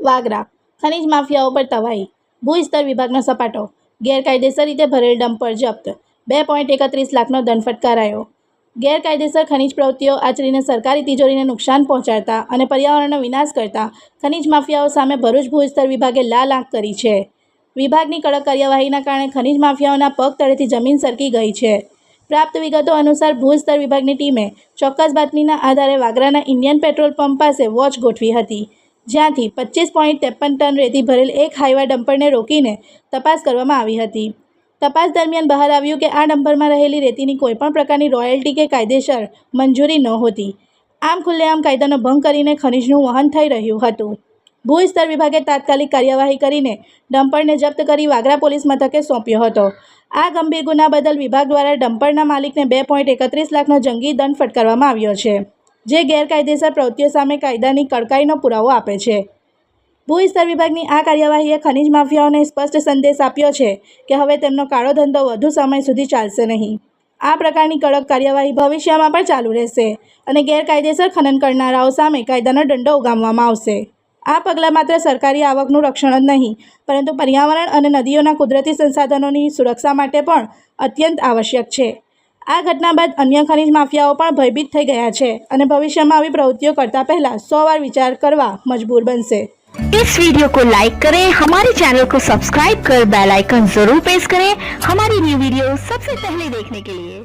વાગરા ખનીજ માફિયાઓ પર તવાઈ, ભૂસ્તર વિભાગનો સપાટો, ગેરકાયદેસર રીતે ભરેલ ડમ્પર જપ્ત, 2.31 લાખનો દંડ ફટકારાયો। ગેરકાયદેસર ખનીજ પ્રવૃત્તિઓ આચરીને સરકારી તિજોરીને નુકસાન પહોંચાડતા અને પર્યાવરણનો વિનાશ કરતા ખનીજ માફિયાઓ સામે ભરૂચ ભૂસ્તર વિભાગે લાલ આંખ કરી છે। વિભાગની કડક કાર્યવાહીના કારણે ખનીજ માફિયાઓના પગ તળેથી જમીન સરકી ગઈ છે। પ્રાપ્ત વિગતો અનુસાર ભૂસ્તર વિભાગની ટીમે ચોક્કસ બાતમીના આધારે વાગરાના ઇન્ડિયન પેટ્રોલ પંપ પાસે વોચ ગોઠવી હતી, જ્યાંથી 25.53 ટન રેતી ભરેલ એક હાઈવા ડમ્પરને રોકીને તપાસ કરવામાં આવી હતી। તપાસ દરમિયાન બહાર આવ્યું કે આ ડમ્પરમાં રહેલી રેતીની કોઈપણ પ્રકારની રોયલ્ટી કે કાયદેસર મંજૂરી નહોતી। આમ ખુલ્લેઆમ કાયદાનો ભંગ કરીને ખનીજનું વહન થઈ રહ્યું હતું। ભૂસ્તર વિભાગે તાત્કાલિક કાર્યવાહી કરીને ડમ્પરને જપ્ત કરી વાગરા પોલીસ મથકે સોંપ્યો હતો। આ ગંભીર ગુના બદલ વિભાગ દ્વારા ડમ્પરના માલિકને 2.31 લાખનો જંગી દંડ ફટકારવામાં આવ્યો છે, જે ગેરકાયદેસર પ્રવૃત્તિઓ સામે કાયદાની કડકાઈનો પુરાવો આપે છે। ભૂસ્તર વિભાગની આ કાર્યવાહીએ ખનીજ માફિયાઓને સ્પષ્ટ સંદેશ આપ્યો છે કે હવે તેમનો કાળો ધંધો વધુ સમય સુધી ચાલશે નહીં। આ પ્રકારની કડક કાર્યવાહી ભવિષ્યમાં પણ ચાલુ રહેશે અને ગેરકાયદેસર ખનન કરનારાઓ સામે કાયદાનો દંડો ઉગામવામાં આવશે। આ પગલાં માત્ર સરકારી આવકનું રક્ષણ જ નહીં, પરંતુ પર્યાવરણ અને નદીઓના કુદરતી સંસાધનોની સુરક્ષા માટે પણ અત્યંત આવશ્યક છે। આ ઘટના બાદ અન્ય ખનીજ માફિયાઓ પણ ભયભીત થઈ ગયા છે અને ભવિષ્યમાં આવી પ્રવૃત્તિઓ કરતા પહેલા 100 વાર વિચાર કરવા મજબૂર બનશે। इस वीडियो को लाइक करें, हमारे चैनल को सब्सक्राइब कर बेल आइकन जरूर प्रेस करें हमारी न्यू वीडियो सबसे पहले देखने के लिए।